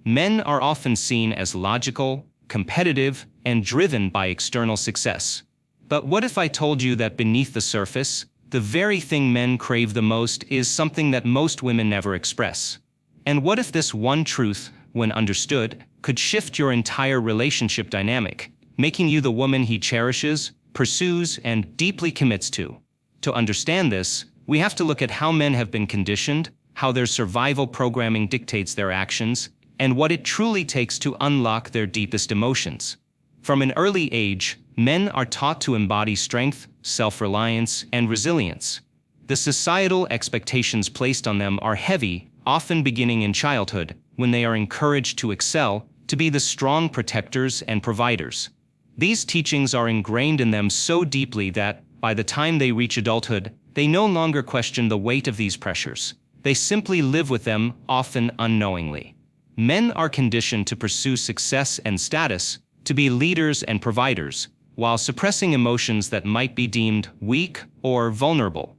Men are often seen as logical, competitive, and driven by external success. But what if I told you that beneath the surface, the very thing men crave the most is something that most women never express? And what if this one truth, when understood, could shift your entire relationship dynamic, making you the woman he cherishes, pursues, and deeply commits to? To understand this, we have to look at how men have been conditioned, how their survival programming dictates their actions, and what it truly takes to unlock their deepest emotions. From an early age, men are taught to embody strength, self-reliance, and resilience. The societal expectations placed on them are heavy, often beginning in childhood, when they are encouraged to excel, to be the strong protectors and providers. These teachings are ingrained in them so deeply that, by the time they reach adulthood, they no longer question the weight of these pressures. They simply live with them, often unknowingly. Men are conditioned to pursue success and status, to be leaders and providers, while suppressing emotions that might be deemed weak or vulnerable.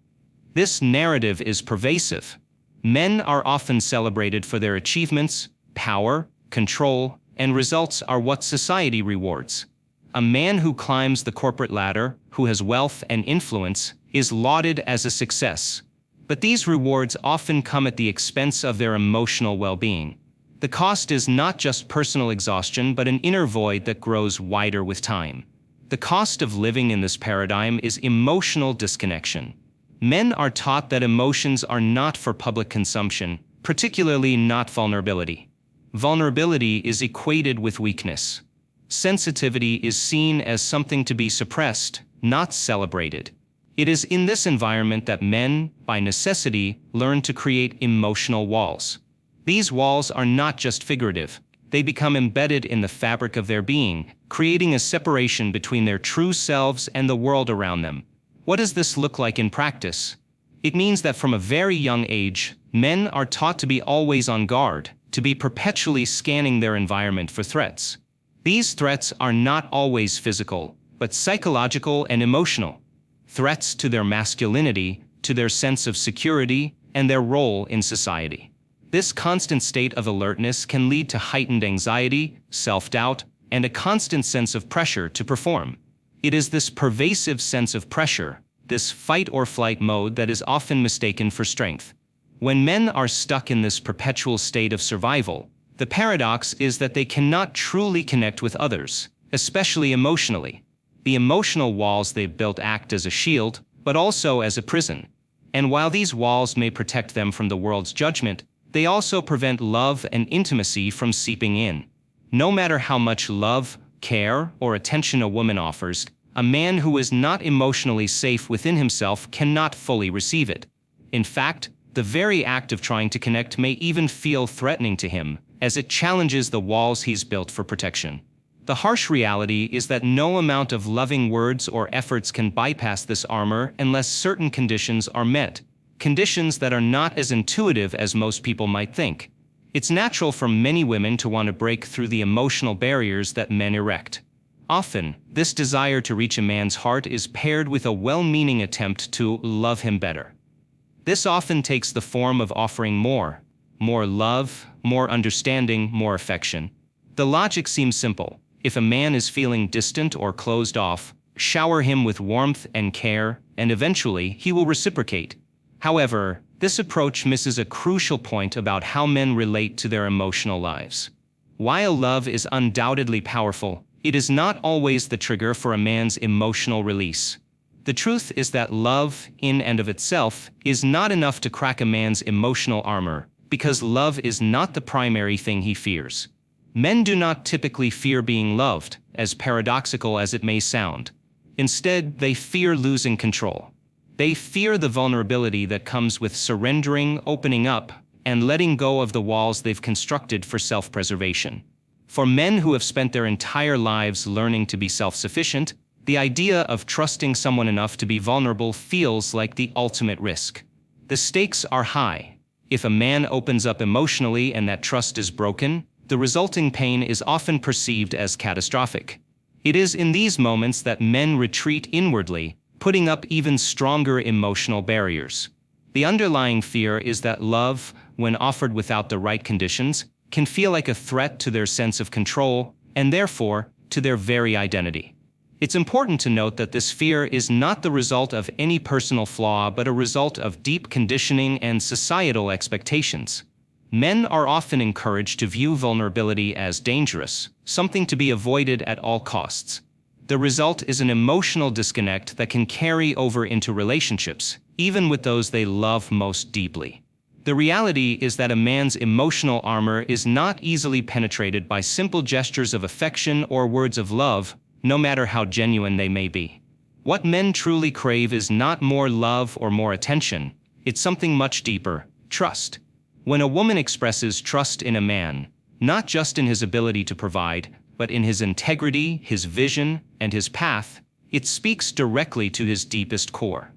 This narrative is pervasive. Men are often celebrated for their achievements, power, control, and results are what society rewards. A man who climbs the corporate ladder, who has wealth and influence, is lauded as a success. But these rewards often come at the expense of their emotional well-being. The cost is not just personal exhaustion but an inner void that grows wider with time. The cost of living in this paradigm is emotional disconnection. Men are taught that emotions are not for public consumption, particularly not vulnerability. Vulnerability is equated with weakness. Sensitivity is seen as something to be suppressed, not celebrated. It is in this environment that men, by necessity, learn to create emotional walls. These walls are not just figurative. They become embedded in the fabric of their being, creating a separation between their true selves and the world around them. What does this look like in practice? It means that from a very young age, men are taught to be always on guard, to be perpetually scanning their environment for threats. These threats are not always physical, but psychological and emotional. Threats to their masculinity, to their sense of security, and their role in society. This constant state of alertness can lead to heightened anxiety, self-doubt, and a constant sense of pressure to perform. It is this pervasive sense of pressure, this fight-or-flight mode that is often mistaken for strength. When men are stuck in this perpetual state of survival, the paradox is that they cannot truly connect with others, especially emotionally. The emotional walls they've built act as a shield, but also as a prison. And while these walls may protect them from the world's judgment, they also prevent love and intimacy from seeping in. No matter how much love, care, or attention a woman offers, a man who is not emotionally safe within himself cannot fully receive it. In fact, the very act of trying to connect may even feel threatening to him, as it challenges the walls he's built for protection. The harsh reality is that no amount of loving words or efforts can bypass this armor unless certain conditions are met, conditions that are not as intuitive as most people might think. It's natural for many women to want to break through the emotional barriers that men erect. Often, this desire to reach a man's heart is paired with a well-meaning attempt to love him better. This often takes the form of offering more love, more understanding, more affection. The logic seems simple. If a man is feeling distant or closed off, shower him with warmth and care, and eventually he will reciprocate. However, this approach misses a crucial point about how men relate to their emotional lives. While love is undoubtedly powerful, it is not always the trigger for a man's emotional release. The truth is that love, in and of itself, is not enough to crack a man's emotional armor, because love is not the primary thing he fears. Men do not typically fear being loved, as paradoxical as it may sound. Instead, they fear losing control. They fear the vulnerability that comes with surrendering, opening up, and letting go of the walls they've constructed for self-preservation. For men who have spent their entire lives learning to be self-sufficient, the idea of trusting someone enough to be vulnerable feels like the ultimate risk. The stakes are high. If a man opens up emotionally and that trust is broken, the resulting pain is often perceived as catastrophic. It is in these moments that men retreat inwardly, putting up even stronger emotional barriers. The underlying fear is that love, when offered without the right conditions, can feel like a threat to their sense of control, and therefore, to their very identity. It's important to note that this fear is not the result of any personal flaw but a result of deep conditioning and societal expectations. Men are often encouraged to view vulnerability as dangerous, something to be avoided at all costs. The result is an emotional disconnect that can carry over into relationships, even with those they love most deeply. The reality is that a man's emotional armor is not easily penetrated by simple gestures of affection or words of love, no matter how genuine they may be. What men truly crave is not more love or more attention, it's something much deeper: trust. When a woman expresses trust in a man, not just in his ability to provide, but in his integrity, his vision, and his path, it speaks directly to his deepest core.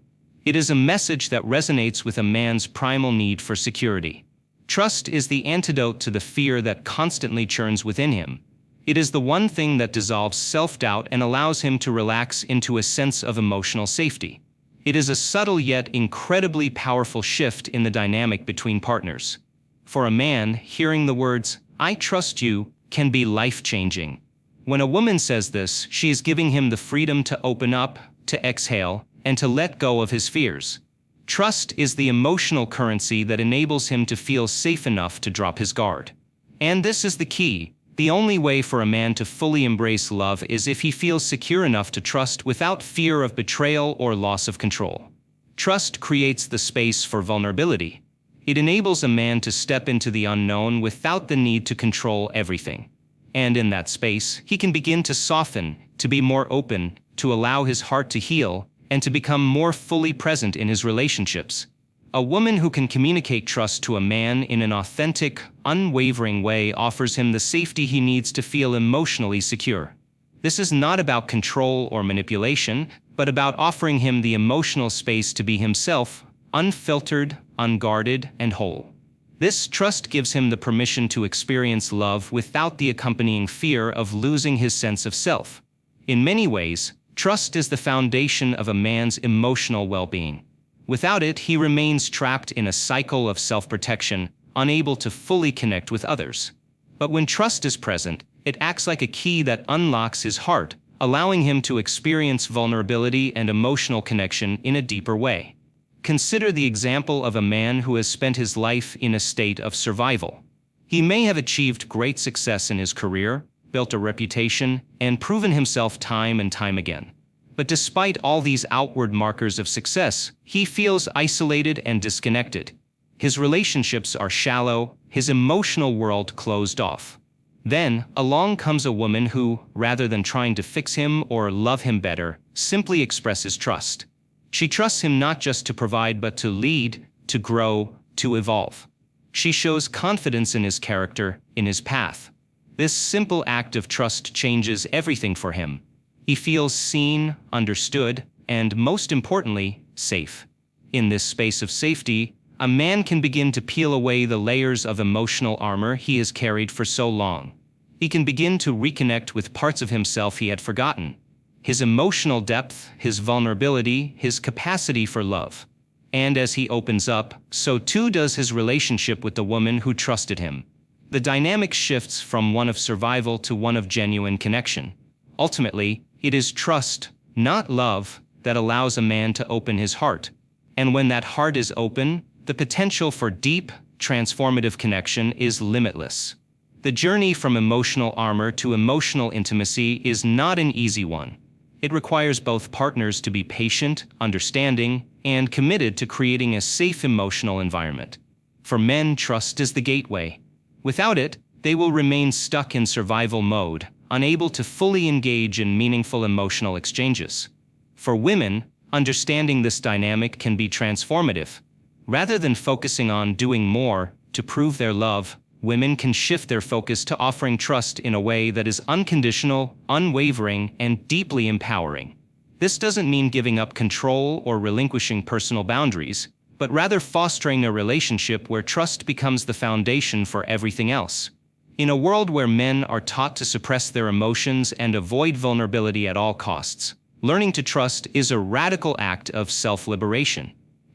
It is a message that resonates with a man's primal need for security. Trust is the antidote to the fear that constantly churns within him. It is the one thing that dissolves self-doubt and allows him to relax into a sense of emotional safety. It is a subtle yet incredibly powerful shift in the dynamic between partners. For a man, hearing the words, "I trust you," can be life-changing. When a woman says this, she is giving him the freedom to open up, to exhale, and to let go of his fears. Trust is the emotional currency that enables him to feel safe enough to drop his guard. And this is the key. The only way for a man to fully embrace love is if he feels secure enough to trust without fear of betrayal or loss of control. Trust creates the space for vulnerability. It enables a man to step into the unknown without the need to control everything. And in that space, he can begin to soften, to be more open, to allow his heart to heal, and to become more fully present in his relationships. A woman who can communicate trust to a man in an authentic, unwavering way offers him the safety he needs to feel emotionally secure. This is not about control or manipulation, but about offering him the emotional space to be himself, unfiltered, unguarded, and whole. This trust gives him the permission to experience love without the accompanying fear of losing his sense of self. In many ways, trust is the foundation of a man's emotional well-being. Without it, he remains trapped in a cycle of self-protection, unable to fully connect with others. But when trust is present, it acts like a key that unlocks his heart, allowing him to experience vulnerability and emotional connection in a deeper way. Consider the example of a man who has spent his life in a state of survival. He may have achieved great success in his career, built a reputation, and proven himself time and time again. But despite all these outward markers of success, he feels isolated and disconnected. His relationships are shallow, his emotional world closed off. Then, along comes a woman who, rather than trying to fix him or love him better, simply expresses trust. She trusts him not just to provide but to lead, to grow, to evolve. She shows confidence in his character, in his path. This simple act of trust changes everything for him. He feels seen, understood, and most importantly, safe. In this space of safety, a man can begin to peel away the layers of emotional armor he has carried for so long. He can begin to reconnect with parts of himself he had forgotten. His emotional depth, his vulnerability, his capacity for love. And as he opens up, so too does his relationship with the woman who trusted him. The dynamic shifts from one of survival to one of genuine connection. Ultimately, it is trust, not love, that allows a man to open his heart. And when that heart is open, the potential for deep, transformative connection is limitless. The journey from emotional armor to emotional intimacy is not an easy one. It requires both partners to be patient, understanding, and committed to creating a safe emotional environment. For men, trust is the gateway. Without it, they will remain stuck in survival mode, unable to fully engage in meaningful emotional exchanges. For women, understanding this dynamic can be transformative. Rather than focusing on doing more to prove their love, women can shift their focus to offering trust in a way that is unconditional, unwavering, and deeply empowering. This doesn't mean giving up control or relinquishing personal boundaries, but rather fostering a relationship where trust becomes the foundation for everything else. In a world where men are taught to suppress their emotions and avoid vulnerability at all costs, learning to trust is a radical act of self-liberation.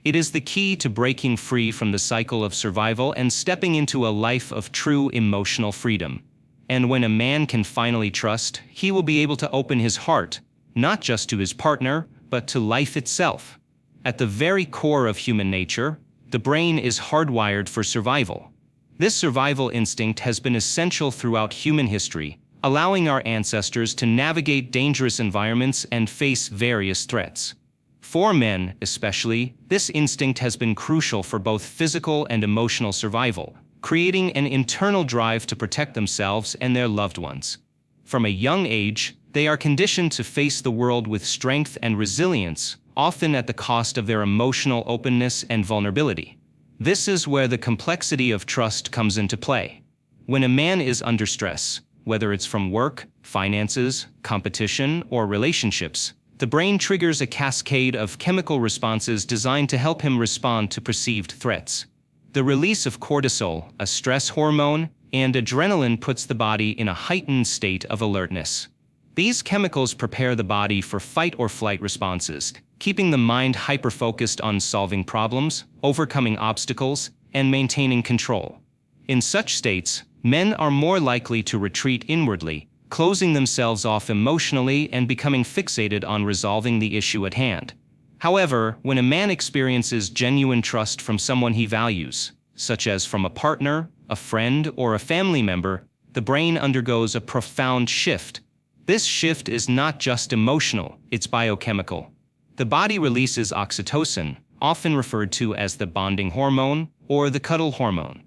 It is the key to breaking free from the cycle of survival and stepping into a life of true emotional freedom. And when a man can finally trust, he will be able to open his heart, not just to his partner, but to life itself. At the very core of human nature, the brain is hardwired for survival. This survival instinct has been essential throughout human history, allowing our ancestors to navigate dangerous environments and face various threats. For men, especially, this instinct has been crucial for both physical and emotional survival, creating an internal drive to protect themselves and their loved ones. From a young age, they are conditioned to face the world with strength and resilience, often at the cost of their emotional openness and vulnerability. This is where the complexity of trust comes into play. When a man is under stress, whether it's from work, finances, competition, or relationships, the brain triggers a cascade of chemical responses designed to help him respond to perceived threats. The release of cortisol, a stress hormone, and adrenaline puts the body in a heightened state of alertness. These chemicals prepare the body for fight or flight responses, keeping the mind hyper-focused on solving problems, overcoming obstacles, and maintaining control. In such states, men are more likely to retreat inwardly, closing themselves off emotionally and becoming fixated on resolving the issue at hand. However, when a man experiences genuine trust from someone he values, such as from a partner, a friend, or a family member, the brain undergoes a profound shift. This shift is not just emotional, it's biochemical. The body releases oxytocin, often referred to as the bonding hormone or the cuddle hormone.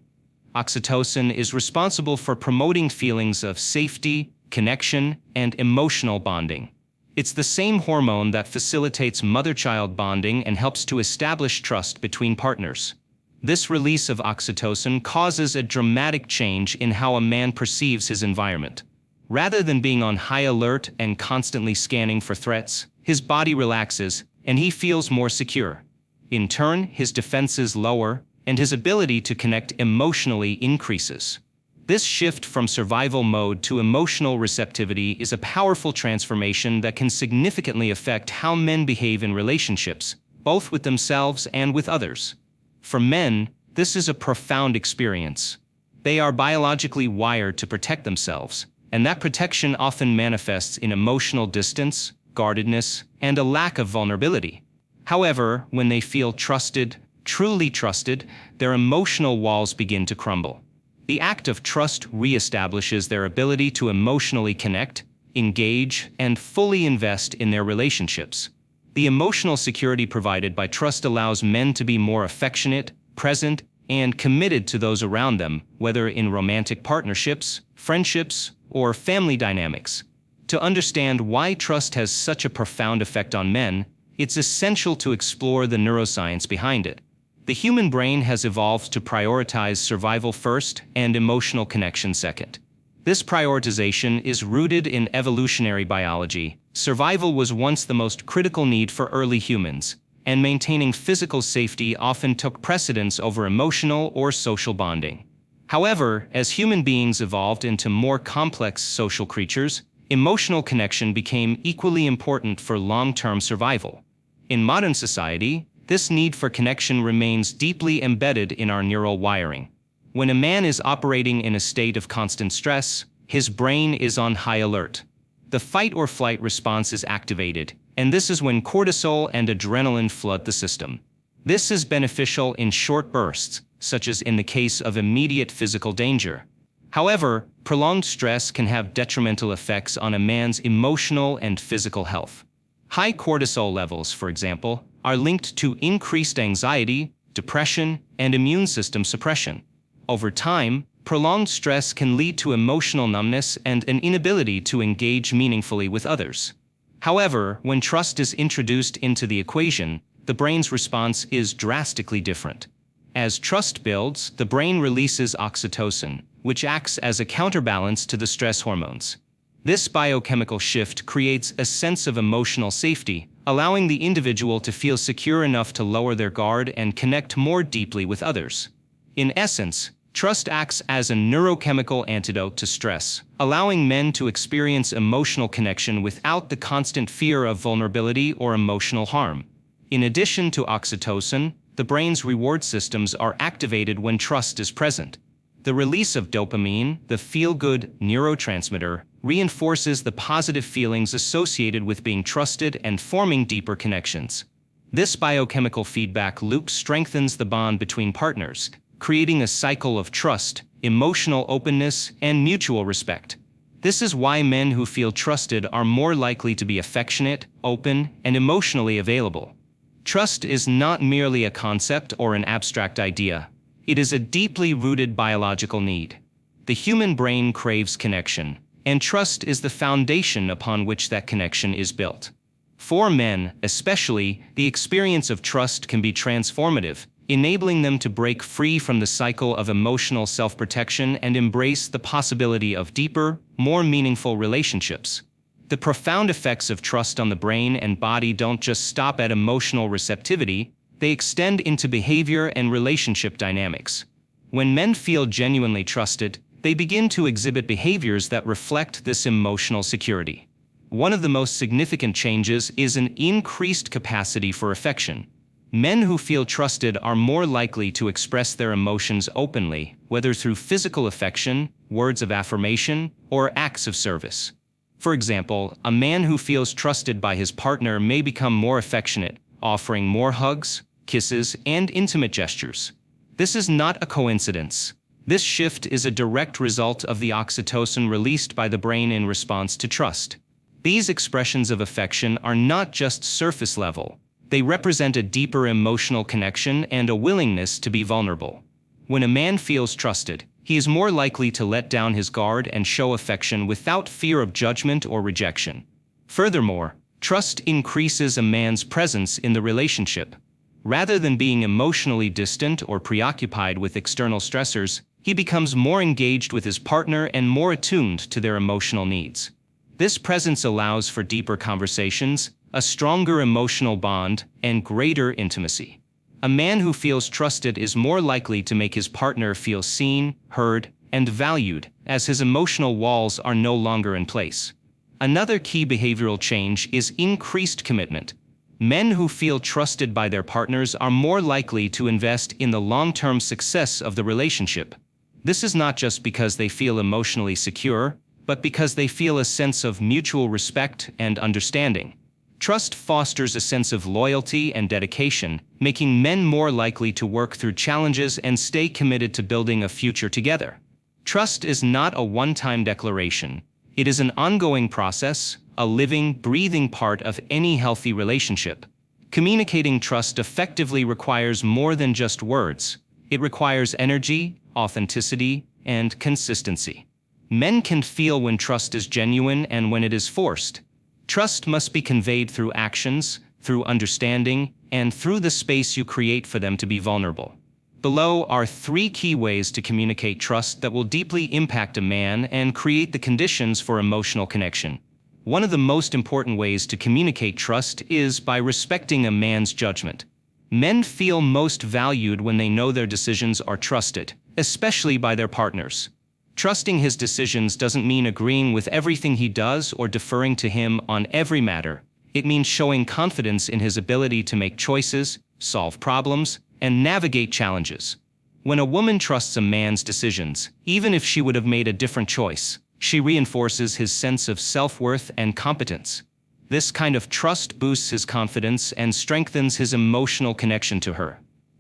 Oxytocin is responsible for promoting feelings of safety, connection, and emotional bonding. It's the same hormone that facilitates mother-child bonding and helps to establish trust between partners. This release of oxytocin causes a dramatic change in how a man perceives his environment. Rather than being on high alert and constantly scanning for threats, his body relaxes and he feels more secure. In turn, his defenses lower and his ability to connect emotionally increases. This shift from survival mode to emotional receptivity is a powerful transformation that can significantly affect how men behave in relationships, both with themselves and with others. For men, this is a profound experience. They are biologically wired to protect themselves, and that protection often manifests in emotional distance, guardedness, and a lack of vulnerability. However, when they feel trusted, truly trusted, their emotional walls begin to crumble. The act of trust reestablishes their ability to emotionally connect, engage, and fully invest in their relationships. The emotional security provided by trust allows men to be more affectionate, present, and committed to those around them, whether in romantic partnerships, friendships, or family dynamics. To understand why trust has such a profound effect on men, it's essential to explore the neuroscience behind it. The human brain has evolved to prioritize survival first and emotional connection second. This prioritization is rooted in evolutionary biology. Survival was once the most critical need for early humans, and maintaining physical safety often took precedence over emotional or social bonding. However, as human beings evolved into more complex social creatures, emotional connection became equally important for long-term survival. In modern society, this need for connection remains deeply embedded in our neural wiring. When a man is operating in a state of constant stress, his brain is on high alert. The fight or flight response is activated, and this is when cortisol and adrenaline flood the system. This is beneficial in short bursts, such as in the case of immediate physical danger. However, prolonged stress can have detrimental effects on a man's emotional and physical health. High cortisol levels, for example, are linked to increased anxiety, depression, and immune system suppression. Over time, prolonged stress can lead to emotional numbness and an inability to engage meaningfully with others. However, when trust is introduced into the equation, the brain's response is drastically different. As trust builds, the brain releases oxytocin, which acts as a counterbalance to the stress hormones. This biochemical shift creates a sense of emotional safety, allowing the individual to feel secure enough to lower their guard and connect more deeply with others. In essence, trust acts as a neurochemical antidote to stress, allowing men to experience emotional connection without the constant fear of vulnerability or emotional harm. In addition to oxytocin, the the brain's reward systems are activated when trust is present. The release of dopamine, the feel-good neurotransmitter, reinforces the positive feelings associated with being trusted and forming deeper connections. This biochemical feedback loop strengthens the bond between partners, creating a cycle of trust, emotional openness, and mutual respect. This is why men who feel trusted are more likely to be affectionate, open, and emotionally available. Trust is not merely a concept or an abstract idea. It is a deeply rooted biological need. The human brain craves connection, and trust is the foundation upon which that connection is built. For men, especially, the experience of trust can be transformative, enabling them to break free from the cycle of emotional self-protection and embrace the possibility of deeper, more meaningful relationships. The profound effects of trust on the brain and body don't just stop at emotional receptivity, they extend into behavior and relationship dynamics. When men feel genuinely trusted, they begin to exhibit behaviors that reflect this emotional security. One of the most significant changes is an increased capacity for affection. Men who feel trusted are more likely to express their emotions openly, whether through physical affection, words of affirmation, or acts of service. For example, a man who feels trusted by his partner may become more affectionate, offering more hugs, kisses, and intimate gestures. This is not a coincidence. This shift is a direct result of the oxytocin released by the brain in response to trust. These expressions of affection are not just surface level. They represent a deeper emotional connection and a willingness to be vulnerable. When a man feels trusted, he is more likely to let down his guard and show affection without fear of judgment or rejection. Furthermore, trust increases a man's presence in the relationship. Rather than being emotionally distant or preoccupied with external stressors, he becomes more engaged with his partner and more attuned to their emotional needs. This presence allows for deeper conversations, a stronger emotional bond, and greater intimacy. A man who feels trusted is more likely to make his partner feel seen, heard, and valued, as his emotional walls are no longer in place. Another key behavioral change is increased commitment. Men who feel trusted by their partners are more likely to invest in the long-term success of the relationship. This is not just because they feel emotionally secure, but because they feel a sense of mutual respect and understanding. Trust fosters a sense of loyalty and dedication, making men more likely to work through challenges and stay committed to building a future together. Trust is not a one-time declaration. It is an ongoing process, a living, breathing part of any healthy relationship. Communicating trust effectively requires more than just words. It requires energy, authenticity, and consistency. Men can feel when trust is genuine and when it is forced. Trust must be conveyed through actions, through understanding, and through the space you create for them to be vulnerable. Below are 3 key ways to communicate trust that will deeply impact a man and create the conditions for emotional connection. One of the most important ways to communicate trust is by respecting a man's judgment. Men feel most valued when they know their decisions are trusted, especially by their partners. Trusting his decisions doesn't mean agreeing with everything he does or deferring to him on every matter. It means showing confidence in his ability to make choices, solve problems, and navigate challenges. When a woman trusts a man's decisions, even if she would have made a different choice, she reinforces his sense of self-worth and competence. This kind of trust boosts his confidence and strengthens his emotional connection to her.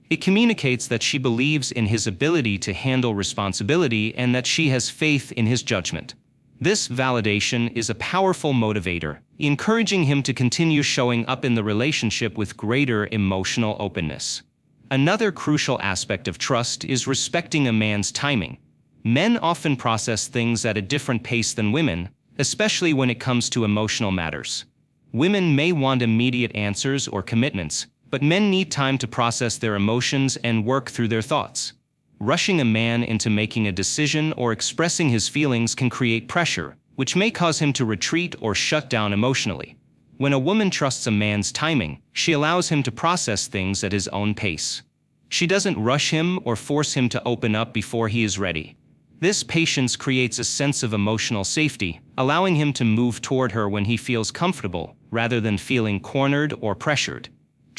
It communicates that she believes in his ability to handle responsibility and that she has faith in his judgment. This validation is a powerful motivator, encouraging him to continue showing up in the relationship with greater emotional openness. Another crucial aspect of trust is respecting a man's timing. Men often process things at a different pace than women, especially when it comes to emotional matters. Women may want immediate answers or commitments, but men need time to process their emotions and work through their thoughts. Rushing a man into making a decision or expressing his feelings can create pressure, which may cause him to retreat or shut down emotionally. When a woman trusts a man's timing, she allows him to process things at his own pace. She doesn't rush him or force him to open up before he is ready. This patience creates a sense of emotional safety, allowing him to move toward her when he feels comfortable, rather than feeling cornered or pressured.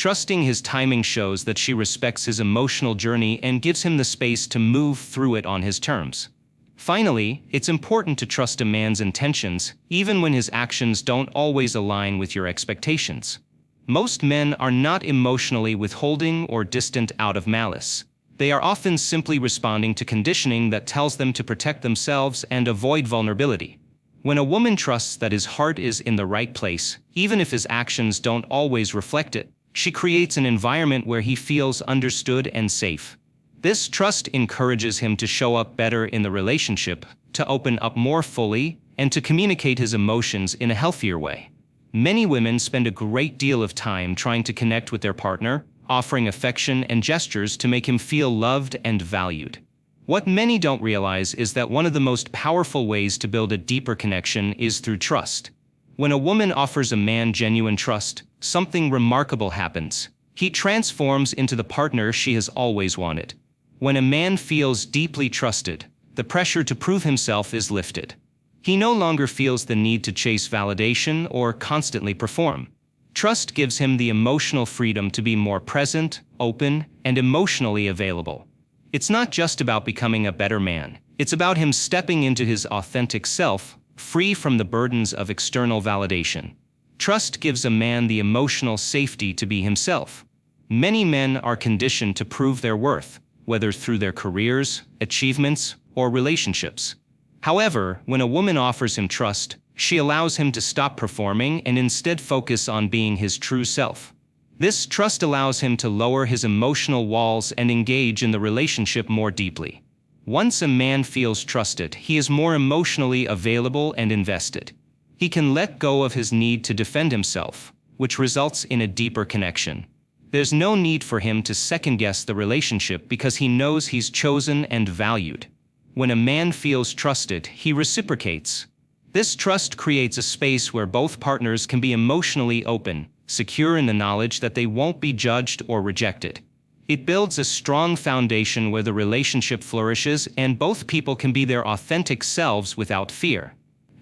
Trusting his timing shows that she respects his emotional journey and gives him the space to move through it on his terms. Finally, it's important to trust a man's intentions, even when his actions don't always align with your expectations. Most men are not emotionally withholding or distant out of malice. They are often simply responding to conditioning that tells them to protect themselves and avoid vulnerability. When a woman trusts that his heart is in the right place, even if his actions don't always reflect it, she creates an environment where he feels understood and safe. This trust encourages him to show up better in the relationship, to open up more fully, and to communicate his emotions in a healthier way. Many women spend a great deal of time trying to connect with their partner, offering affection and gestures to make him feel loved and valued. What many don't realize is that one of the most powerful ways to build a deeper connection is through trust. When a woman offers a man genuine trust, something remarkable happens. He transforms into the partner she has always wanted. When a man feels deeply trusted, the pressure to prove himself is lifted. He no longer feels the need to chase validation or constantly perform. Trust gives him the emotional freedom to be more present, open, and emotionally available. It's not just about becoming a better man. It's about him stepping into his authentic self, free from the burdens of external validation. Trust gives a man the emotional safety to be himself. Many men are conditioned to prove their worth, whether through their careers, achievements, or relationships. However, when a woman offers him trust, she allows him to stop performing and instead focus on being his true self. This trust allows him to lower his emotional walls and engage in the relationship more deeply. Once a man feels trusted, he is more emotionally available and invested. He can let go of his need to defend himself, which results in a deeper connection. There's no need for him to second-guess the relationship because he knows he's chosen and valued. When a man feels trusted, he reciprocates. This trust creates a space where both partners can be emotionally open, secure in the knowledge that they won't be judged or rejected. It builds a strong foundation where the relationship flourishes and both people can be their authentic selves without fear.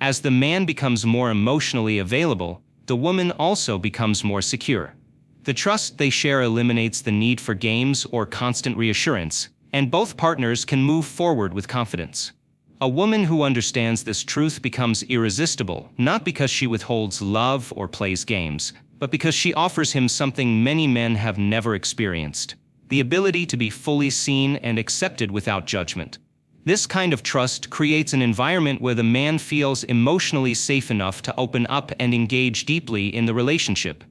As the man becomes more emotionally available, the woman also becomes more secure. The trust they share eliminates the need for games or constant reassurance, and both partners can move forward with confidence. A woman who understands this truth becomes irresistible, not because she withholds love or plays games, but because she offers him something many men have never experienced: the ability to be fully seen and accepted without judgment. This kind of trust creates an environment where the man feels emotionally safe enough to open up and engage deeply in the relationship.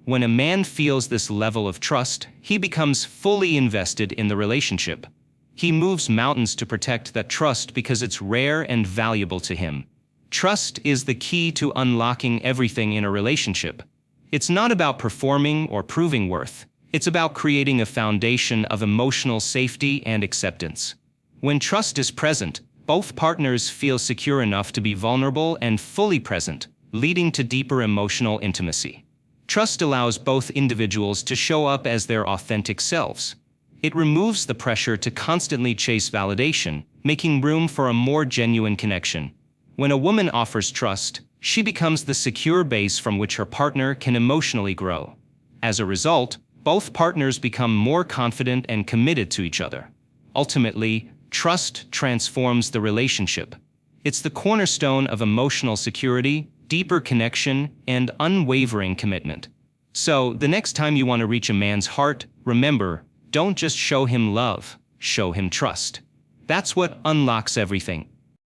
When a man feels this level of trust, he becomes fully invested in the relationship. He moves mountains to protect that trust because it's rare and valuable to him. Trust is the key to unlocking everything in a relationship. It's not about performing or proving worth. It's about creating a foundation of emotional safety and acceptance. When trust is present, both partners feel secure enough to be vulnerable and fully present, leading to deeper emotional intimacy. Trust allows both individuals to show up as their authentic selves. It removes the pressure to constantly chase validation, making room for a more genuine connection. When a woman offers trust, she becomes the secure base from which her partner can emotionally grow. As a result, both partners become more confident and committed to each other. Ultimately, trust transforms the relationship. It's the cornerstone of emotional security, deeper connection, and unwavering commitment. So, the next time you want to reach a man's heart, remember, don't just show him love, show him trust. That's what unlocks everything.